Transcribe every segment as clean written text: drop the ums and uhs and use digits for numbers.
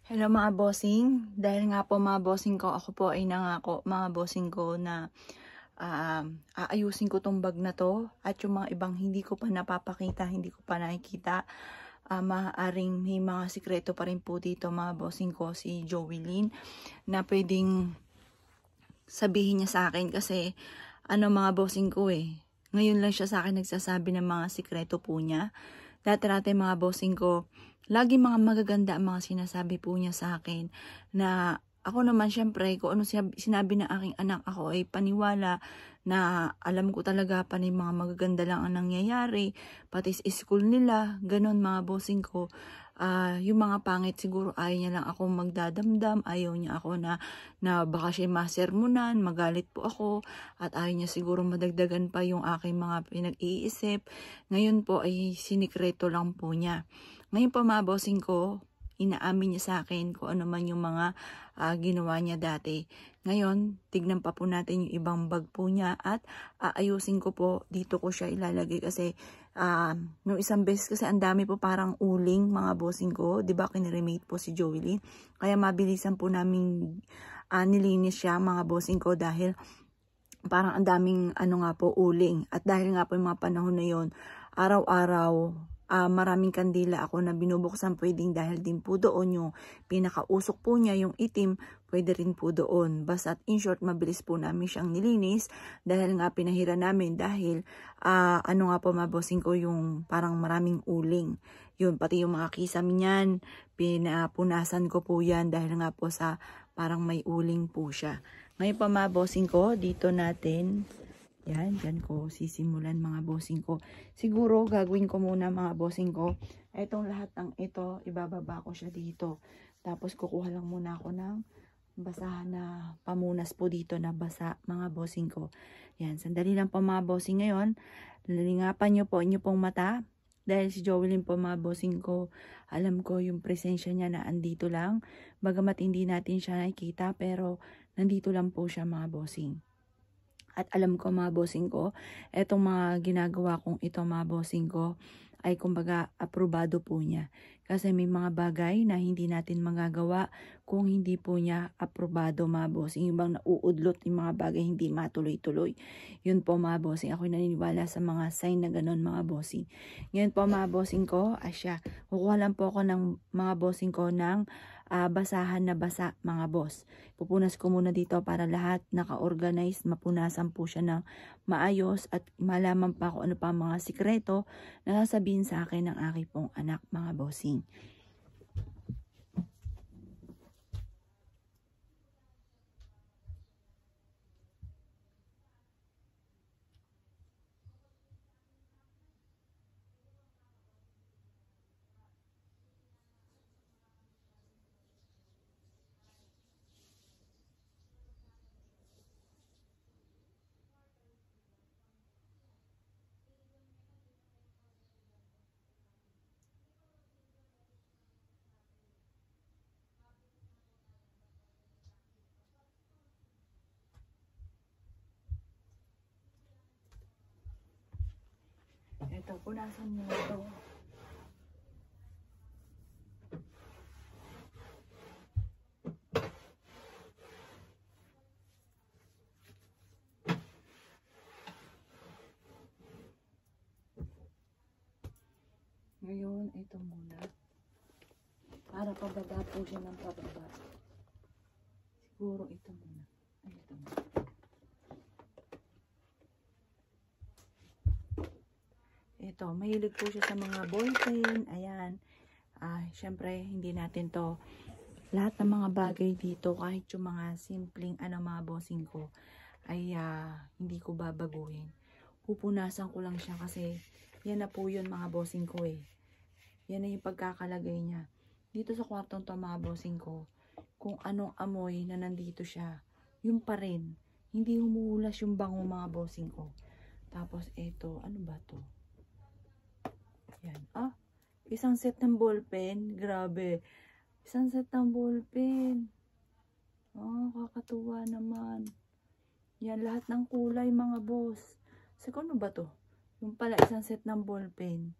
Hello mga bossing, dahil nga po mga bossing ko, ako po ay nangako mga bossing ko na aayusin ko tong bag na to at yung mga ibang hindi ko pa napapakita, hindi ko pa nakikita. Maaaring may mga sikreto pa rin po dito mga bossing ko, si Joelyn, na pwedeng sabihin niya sa akin kasi mga bossing ko ngayon lang siya sa akin nagsasabi ng mga sikreto po niya. Dati mga bossing ko, lagi mga magaganda ang mga sinasabi po niya sa akin, na ako naman syempre kung ano sinabi ng aking anak, ako ay paniwala na alam ko talaga pa mga magaganda lang ang nangyayari, pati sa school nila, ganun mga bossing ko. Yung mga pangit siguro ayaw niya lang ako magdadamdam, ayaw niya ako na baka siya masermonan, magalit po ako, at ayaw niya siguro madagdagan pa yung aking mga pinag-iisip. Ngayon po ay sinikreto lang po niya. Ngayon po mga bossing ko, inaamin niya sa akin kung ano man yung mga ginawa niya dati. Ngayon, tignan pa po natin yung ibang bag po niya at aayusin ko po, dito ko siya ilalagay kasi nung isang beses kasi ang dami po parang uling mga bossing ko, di ba kiniremate po si Joelyn. Kaya mabilisan po namin nilinis siya mga bossing ko dahil parang ang daming uling. At dahil nga po yung mga panahon na yon, araw-araw maraming kandila ako na binubuksan, pwedeng dahil din po doon yung pinakausok po niya, yung itim, pwede rin po doon. Basta in short, mabilis po namin siyang nilinis dahil nga pinahira namin dahil nga po mabosing ko yung parang maraming uling. Yun, pati yung mga kisam niyan, pinapunasan ko po yan dahil nga po sa parang may uling po siya. Ngayon pa mga bossing ko, dito natin, dyan ko sisimulan mga bossing ko. Siguro gagawin ko muna mga bossing ko, itong lahat ng ito, ibababa ko siya dito. Tapos kukuha lang muna ako ng basahan na pamunas po dito na basa mga bossing ko. Yan, sandali lang po mga bossing ngayon. Lalingapan nyo po inyo pong mata. Dahil si Joelyn po mga bossing ko, alam ko yung presensya niya na andito lang. Bagamat hindi natin siya nakikita, pero nandito lang po siya mga bossing. At alam ko mga bossing ko, etong mga ginagawa kong ito mga bossing ko, ay kumbaga aprobado po niya. Kasi may mga bagay na hindi natin magagawa kung hindi po niya aprobado mga bossing. Yung bang nauudlot yung mga bagay hindi matuloy-tuloy. Yun po mga bossing. Ako naniniwala sa mga sign na ganun mga bossing. Ngayon po mga bossing ko, asya. Kukuha lang po ako ng mga bossing ko ng basahan na basa mga boss. Pupunas ko muna dito para lahat naka-organize, mapunasan po siya ng maayos at malaman pa kung ano pa mga sikreto na sasabihin sa akin ng aking pong anak mga bossing. Ito, punasan mo ito. Ngayon, ito muna. Para pababa po siya ng pababa. Siguro ito muna. Ay, ito muna. Ito, mahilig po siya sa mga ballpen. Ayan. Syempre, hindi natin to. Lahat ng mga bagay dito, kahit yung mga simpleng mga bossing ko, ay hindi ko babaguhin. Pupunasan ko lang siya kasi yan na po yun mga bossing ko Yan na yung pagkakalagay niya. Dito sa kwartong to mga bossing ko, kung anong amoy na nandito siya, yun pa rin. Hindi humuhulas yung bango mga bossing ko. Tapos ito, ano ba to? Yan. Isang set ng ballpen. Grabe. Isang set ng ballpen. Kakatuwa naman. Yan, lahat ng kulay mga boss. Ano ba to? Yung pala isang set ng ballpen.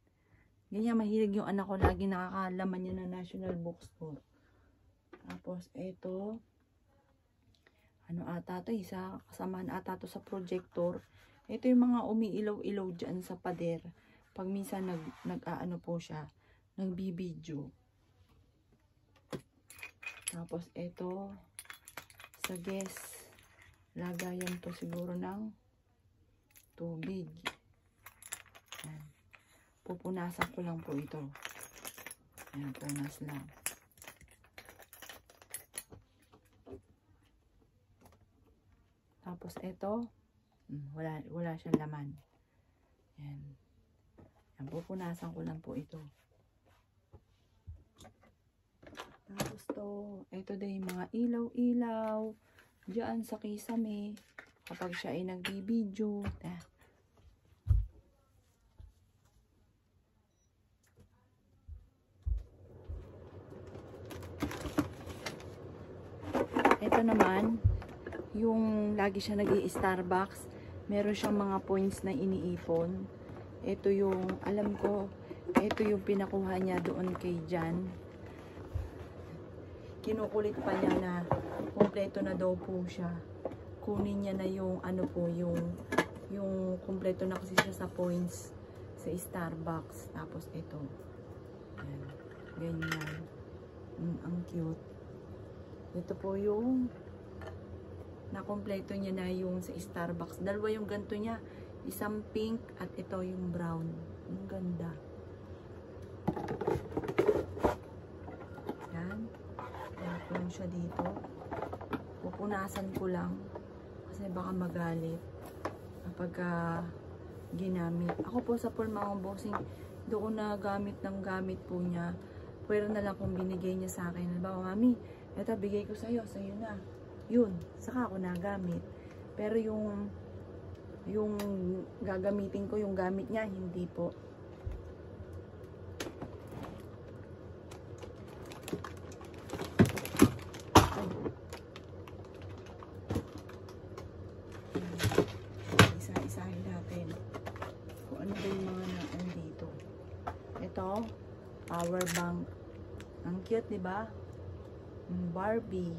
Ganyan, mahilig yung anak ko. Lagi nakakalaman niya na National Bookstore. Tapos, ito, ano ata to, isa kasamaan ata to sa projector. Ito yung mga umiilaw-ilaw dyan sa pader. Pag minsan nag-aano po siya, nagbibideo. Tapos, ito, sa guest, lagayan po siguro ng tubig. Yan. Pupunasan ko lang po ito. Ayan, punas lang. Tapos ito, wala siyang laman. Ayan. Ayan, pupunasan ko lang po ito. Tapos ito din yung mga ilaw-ilaw. Diyan sa kisame. Kapag siya ay nagbibideo. Ito naman, yung lagi siya nag-i-Starbucks, meron siyang mga points na iniipon. Ito yung, alam ko, ito yung pinakuha niya doon kay Jan. Kinukulit pa niya na kumpleto na daw po siya. Kunin niya na yung, ano po, yung kumpleto na kasi siya sa points sa Starbucks. Tapos ito. Ayan, ganyan. Ang cute. Ito po yung nakompleto niya na yung sa Starbucks. Dalawa yung ganito niya. Isang pink at ito yung brown. Ang ganda. Yan. Tapos siya dito. Pupunasan ko lang. Kasi baka magalit. Kapag ginamit. Ako po sa poor mga bossing, doon na gamit ng gamit po niya. Pero na lang kung binigay niya sa akin. Halimbawa, mami, ito, bigay ko sa'yo na. Yun, saka ako nagamit. Pero yung gagamitin ko, yung gamit niya, hindi po. Isa-isahin natin. Kung ano ba yung mga naan dito. Ito, power bank. Ang cute, diba? Barbie.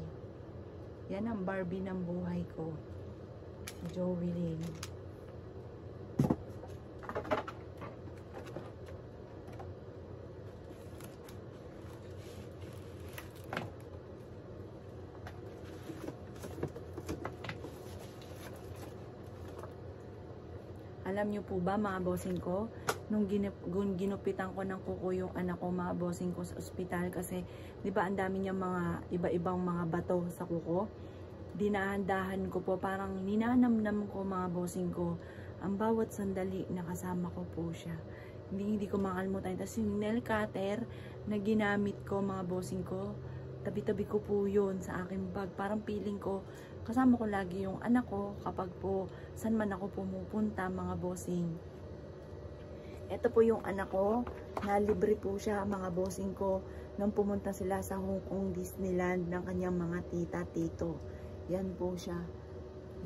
Yan ang Barbie ng buhay ko. Si Jovelyn. Alam niyo po ba mga bossing ko, nung ginupitan ko ng kuko yung anak ko mga bossing ko sa ospital kasi di ba ang dami niya mga iba-ibang mga bato sa kuko, dinahandahan ko po, parang ninanamnam ko mga bossing ko ang bawat sandali na kasama ko po siya. Hindi ko makalimutan. Tapos yung nail cutter na ginamit ko mga bossing ko, tabi-tabi ko po yun sa aking bag. Parang feeling ko kasama ko lagi yung anak ko kapag po saan man ako pumupunta mga bossing. Ito po yung anak ko, na libre po siya mga bossing ko nang pumunta sila sa Hong Kong Disneyland ng kanyang mga tita, tito. Yan po siya.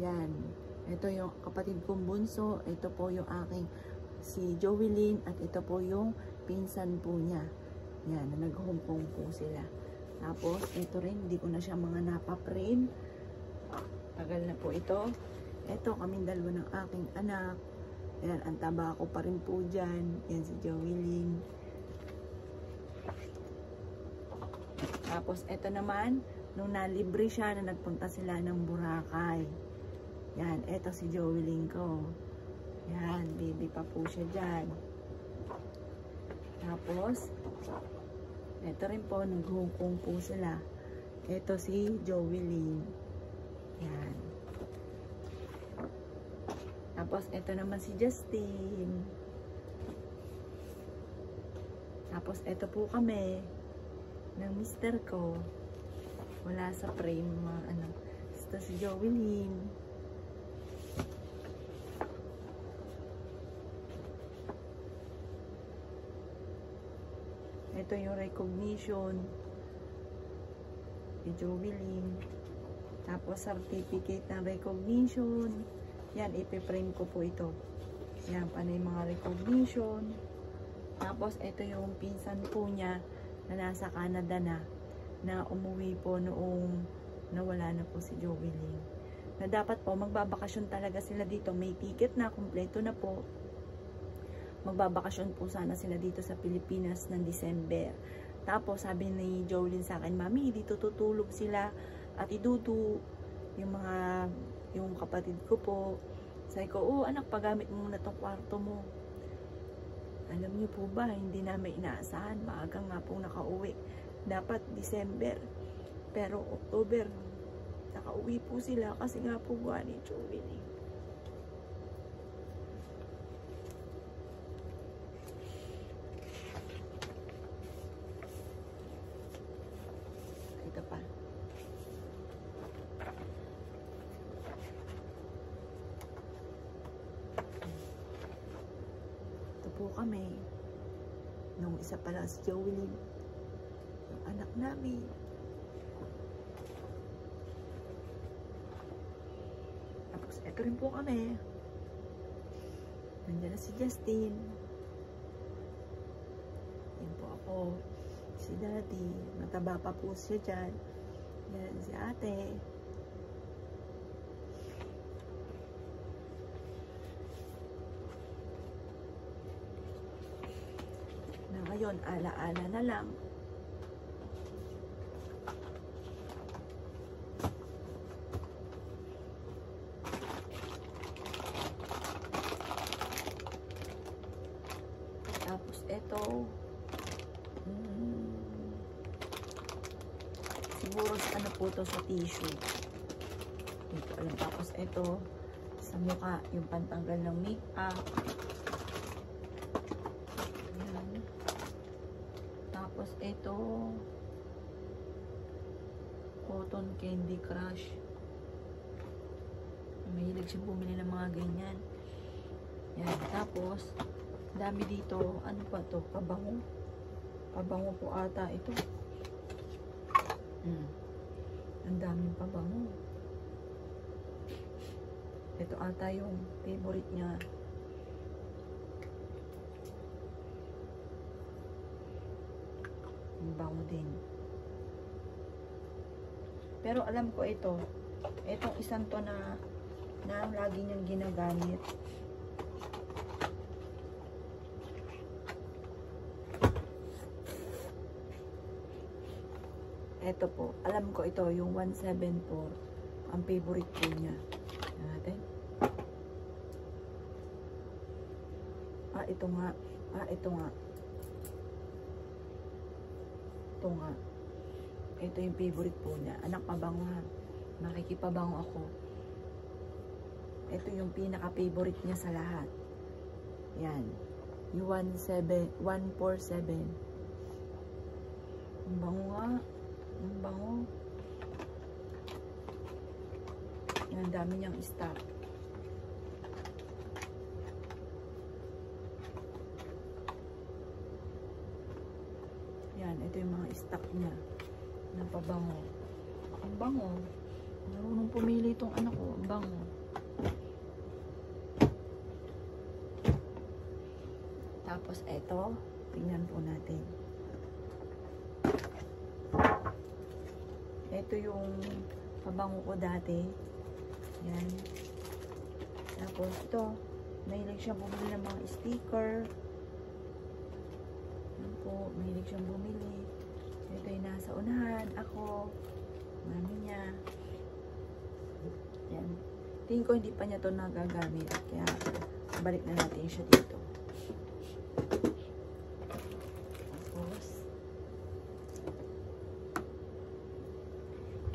Yan. Ito yung kapatid kong bunso. Ito po yung aking si Jovelyn at ito po yung pinsan po niya. Yan, na nag-Hong Kong po sila. Tapos, ito rin, hindi ko na siya mga napaprint. Tagal na po ito. Ito, kaming dalawa ng aking anak. Yan, ang taba ko pa rin po dyan. Yan si Jovelyn. Tapos, ito naman, nung nalibre siya na nagpunta sila ng Boracay. Yan, ito si Jovelyn ko. Yan, baby pa po siya dyan. Tapos, ito rin po, nag-Hong Kong po sila. Ito si Jovelyn. Yan. Tapos, ito naman si Justin. Tapos, ito po kami ng mister ko. Wala sa frame, mga ano. Ito si Jovelyn. Ito yung recognition ni Jovelyn. Tapos, certificate ng recognition. Yan, ipiprint ko po ito. Yan, panay mga recognition. Tapos, ito yung pinsan po niya na nasa Canada na. na umuwi po noong nawala na po si Joeline. Na dapat po magbabakasyon talaga sila dito. May ticket na, kumpleto na po. Magbabakasyon po sana sila dito sa Pilipinas ng December. Tapos sabi ni Joeline sa akin, Mami, dito tutulog sila at idudu yung kapatid ko po. Sabi ko, oh anak, pagamit mo muna tong kwarto mo. Alam niyo po ba, hindi namin inaasahan, maaga nga pong nakauwi. Dapat December, pero October nakauwi po sila kasi nga po gawa ni Joeline. Ito pa. Ito po kami. Nung isa pa lang si Joeline, yung anak namin. Tapos ito rin po kami. Nandiyan na si Justin. Yan po ako. Si Daddy. Mataba pa po siya dyan. Yan si ate. Na ngayon, ala-ala na lang. Tapos ito, siguro ano po to sa tissue. Hindi ko alam. Tapos ito, sa mukha, yung pantanggal ng makeup. Ayan. Tapos ito, Cotton Candy Crush. Mahilig siya bumili ng mga ganyan. Yan. Tapos, dami dito. Ano pa to? Pabango. Pabango po ata ito. Ang daming pabango. Ito ata yung favorite niya. Ang bango din. Pero alam ko ito. Itong isang to na lagi niyang ginagamit. Ito po, alam ko ito, yung 174, ang favorite po niya. Natin. Ito nga. Ito nga. Ito nga. Ito yung favorite po niya. Anak, pabango ha. Makikipabango ako. Ito yung pinaka-favorite niya sa lahat. Yan. Yung 147. Ang bango nga. Ang bango. Yan, ang dami niyang stock. Yan, ito yung mga stock niya. Na pabango. Ang bango. Marunong pumili itong anak ko. Ang bango. Tapos eto, tingnan po natin. Ito yung pabango ko dati. Yan. Tapos ito, mahilig siya bumili ng mga sticker. Yan po, mahilig siyang bumili. Ito yung nasa unahan. Ako, mami niya. Yan. Tingin ko hindi pa niya ito nagagamit. Kaya, balik na natin siya dito.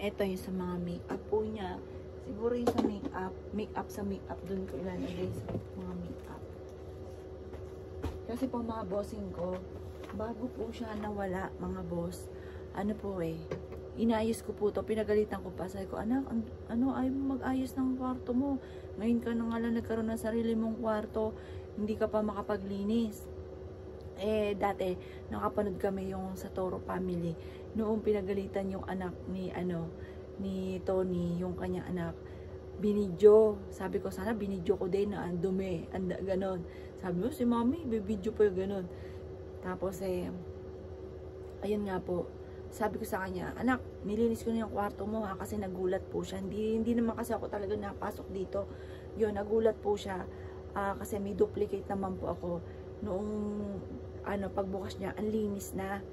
Ito yung sa mga makeup po niya. Siguro yung sa makeup dun ko ilalagay sa mga makeup. Kasi po mga bossing ko, bago po siya nawala mga boss, ano po inayos ko po to, pinagalitan ko pa. Sabi ko, anak, ano ayaw mo mag-ayos ng kwarto mo? Ngayon ka na nga lang nagkaroon ng sarili mong kwarto, hindi ka pa makapaglinis. Dati, nakapanood kami yung sa Toro Family. Noong pinagalitan yung anak ni Tony, yung kanyang anak, binidyo. Sabi ko, sana binidyo ko din na ang dumi, ganon. Sabi mo, si mami, bibidyo pa yung ganon. Tapos ayun nga po, sabi ko sa kanya, anak, nilinis ko na yung kwarto mo ha, kasi nagulat po siya. Hindi naman kasi ako talaga napasok dito. Yun, nagulat po siya. Kasi may duplicate naman po ako. Noong pagbukas niya, ang linis na.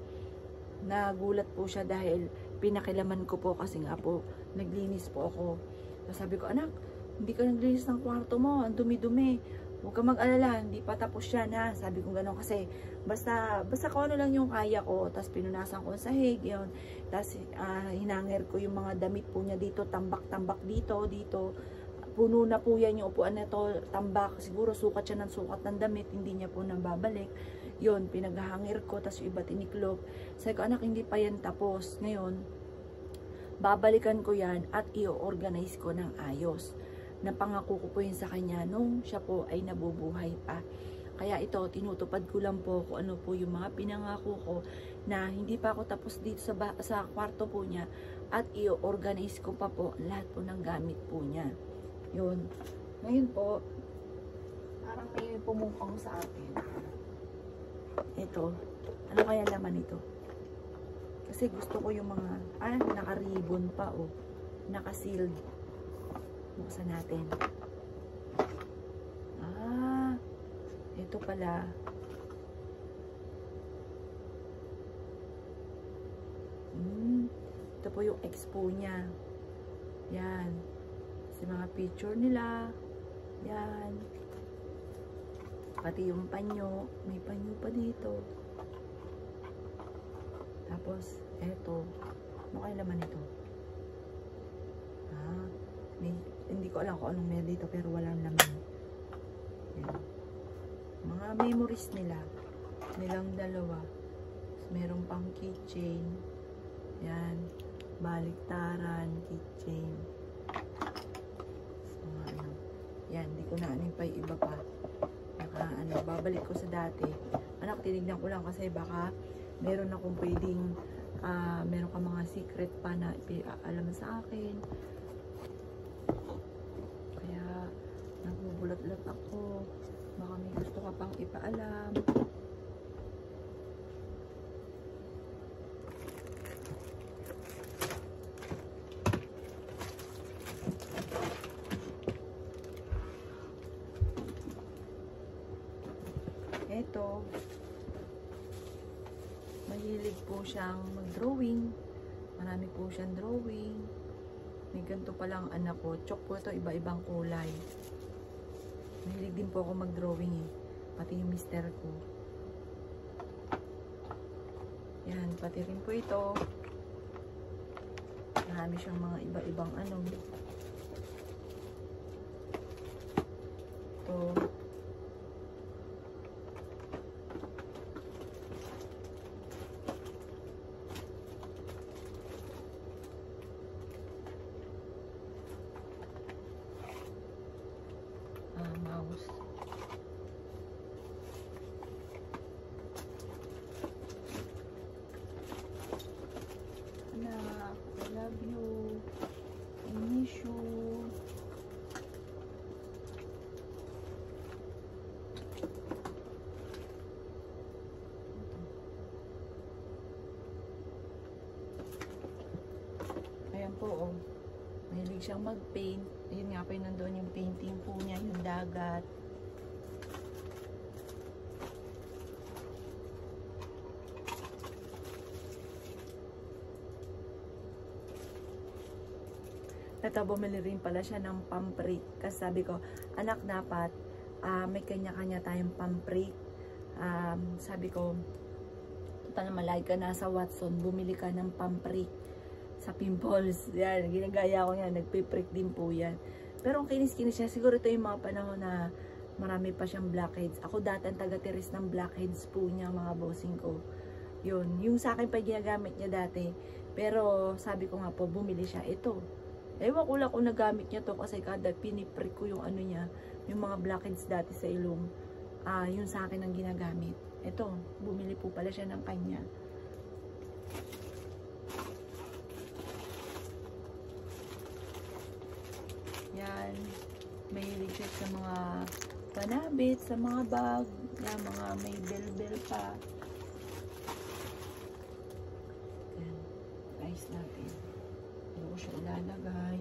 Nagulat po siya dahil pinakilaman ko po kasi nga po, naglinis po ako. So, sabi ko, anak, hindi ka naglinis ng kwarto mo, ang dumi-dumi. Huwag ka mag-alala, hindi pa tapos yan ha. Sabi ko gano'n kasi, basta kung ano lang yung kaya ko. Tapos pinunasan ko sa sahig, yun. Tapos hinanger ko yung mga damit po niya dito, tambak-tambak dito. Puno na po yan yung upuan na to, tambak. Siguro sukat siya ng sukat ng damit, hindi niya po nababalik. Yun, pinaghahanger ko, tapos yung iba tiniklop. Sabi ko, anak, hindi pa yan tapos. Ngayon, babalikan ko yan at i-organize ko ng ayos. Napangako ko po yun sa kanya nung siya po ay nabubuhay pa. Kaya ito, tinutupad ko lang po kung ano po yung mga pinangako ko na hindi pa ako tapos dito sa kwarto po niya at i-organize ko pa po lahat po ng gamit po niya. Yun. Ngayon po, parang may pumupang sa akin. Ito, ano kaya laman ito? Kasi gusto ko yung mga, naka-ribbon pa oh, naka-sealed. Buksan natin. Ito pala. Ito po yung expo niya. Yan. Sa mga picture nila. Yan. Pati yung panyo. May panyo pa dito. Tapos, eto. Ano kaya laman ito? Hindi ko alam kung anong meron dito pero walang laman. Yan. Mga memories nila. Nilang dalawa. Meron pang keychain. Yan. Baliktaran, keychain. So, yan, hindi ko na pa yung iba pa. Babalik ko sa dati. Anak, tinignan ko lang kasi baka meron akong pwedeng meron ka mga secret pa na alam sa akin. Kaya nagbubulat-lat ako. Baka may gusto ka pang ipaalam. Eto, mahilig po siyang mag-drawing. Marami po siyang drawing. May ganito palang anak ko. Chok po ito, iba-ibang kulay. Mahilig din po ako mag-drawing eh. Pati yung mister ko. Yan, pati rin po ito. Marami siyang mga iba-ibang ano. Ito. Mouse. Anak, I love you. I miss you. Ayan po, oh. Mahilig siyang mag-paint. Ayun nga pa, nandun yung painting po niya, yung dagat. Ito, bumili rin pala siya ng pamprik. Kasi sabi ko, anak, dapat may kanya-kanya tayong pamprik. Sabi ko, total naman lagi ka nasa Watson, bumili ka ng pamprik sa pimples. Yan, ginagaya ko yan. Nagpiprick din po yan. Pero ang kinis-kinis siya, siguro ito yung mga panahon na marami pa siyang blackheads. Ako dati ang taga-tiris ng blackheads po niya, mga bossing ko. Yun, yung sa akin pa ginagamit niya dati. Pero sabi ko nga po, bumili siya. Ito. Ewan ko lang kung nagamit niya to kasi kada piniprick ko yung ano niya, yung mga blackheads dati sa ilong. Yun sa akin ang ginagamit. Ito, bumili po pala siya ng kanya. Yan, mahilig siya sa mga panabit, sa mga bag, yan, mga may bell-bell pa. Yan. siya ilalagay.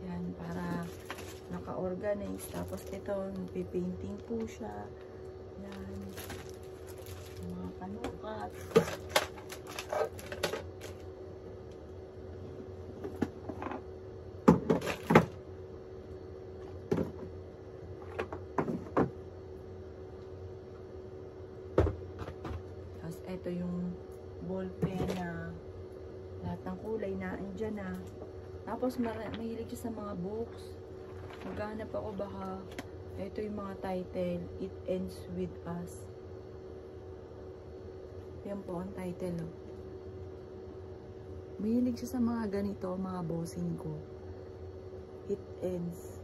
Yan, para naka-organize. Tapos ito, magpipainting po siya. Yan. Mga panukat. Tapos ito yung ballpen na lahat ng kulay na andyan na. Tapos mahilig siya sa mga books. Maghanap ako baka ito yung mga title. It Ends With Us. Yan po ang title. Oh. Mahilig siya sa mga ganito, mga bossing ko. It Ends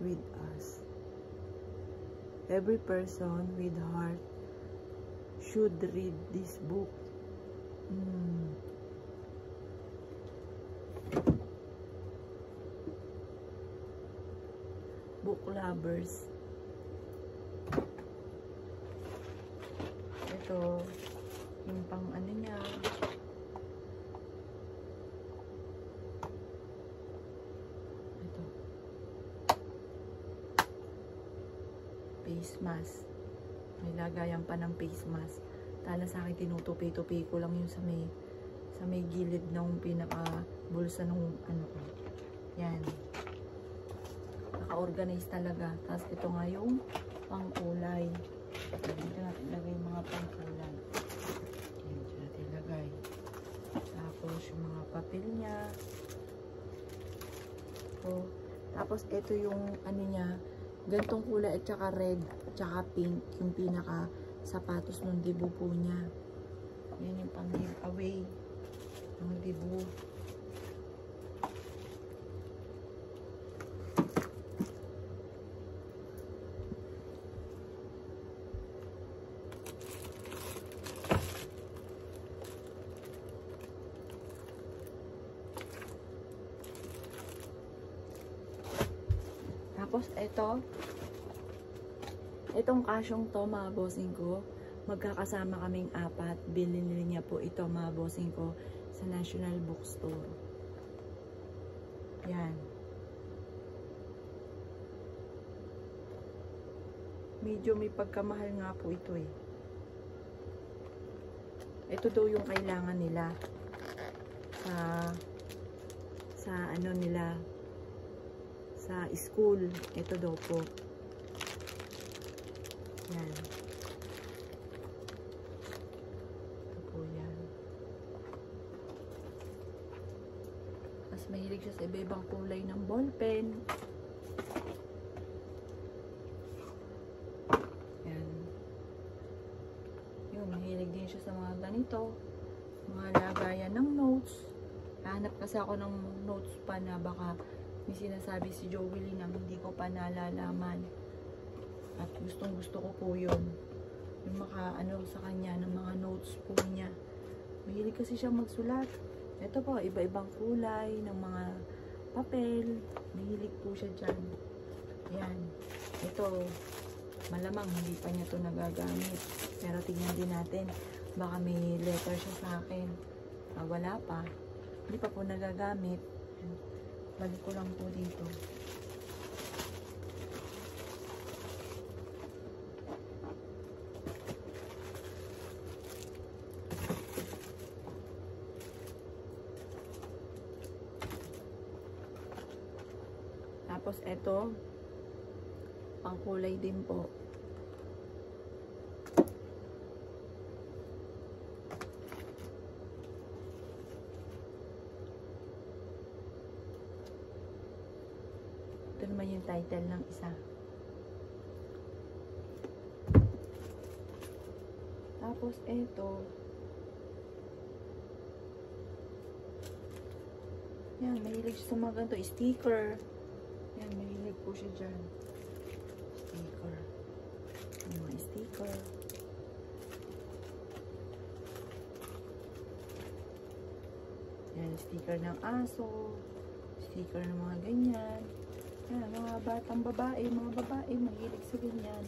With Us. Every person with heart should read this book. Book lovers. Ito, yung pang ano niya. Ito. Face mask. May lagayan pa ng face mask. Tala sa akin, tinutupi-tupi ko lang yung sa may gilid ng pinaka bulsa ng ano ko. Yan. Naka-organize talaga. Tapos ito nga yung pangkulay. Dito natin ilagay yung mga pangkulay. Yan, dito natin ilagay. Tapos yung mga papel niya. So, tapos ito yung ano niya, gantong kulay at saka red, at saka pink, yung pinaka sapatos ng dibu po niya. Yan yung pang giveaway ng dibu. Tapos itong kasyong to mga bossing ko, magkakasama kaming 4. Binili niya po ito mga bossing ko sa National Bookstore. Yan. Medyo may pagkamahal nga po ito eh. Ito daw yung kailangan nila sa ano nila, sa school. Ito daw po. Yan. Ito po yan. Mas mahilig siya sa iba-ibang kulay ng ballpen. Yan. Yun, mahilig din siya sa mga ganito. Mga lagayan ng notes. Hanap kasi ako ng notes pa na baka may sinasabi si Joey na hindi ko pa nalalaman. At gustong gusto ko po yun. Yung maka-ano sa kanya ng mga notes po niya. Mahilig kasi siya magsulat. Ito po, iba-ibang kulay ng mga papel. Mahilig po siya dyan. Ayan. Ito, malamang hindi pa niya ito nagagamit. Pero tingnan din natin. Baka may letter siya sa akin. Wala pa. Hindi pa po nagagamit. Balik ko lang po dito. Tapos ito, pangkulay din po. Ito naman yung title ng isa. Tapos ito. Yan, mahilig siya sa mga ganito. Sticker. Yan, mahilig po siya dyan. Sticker. Yung mga sticker. Yan, sticker ng aso. Sticker ng mga ganyan. Yan, mga batang babae, mahilig sa ganyan.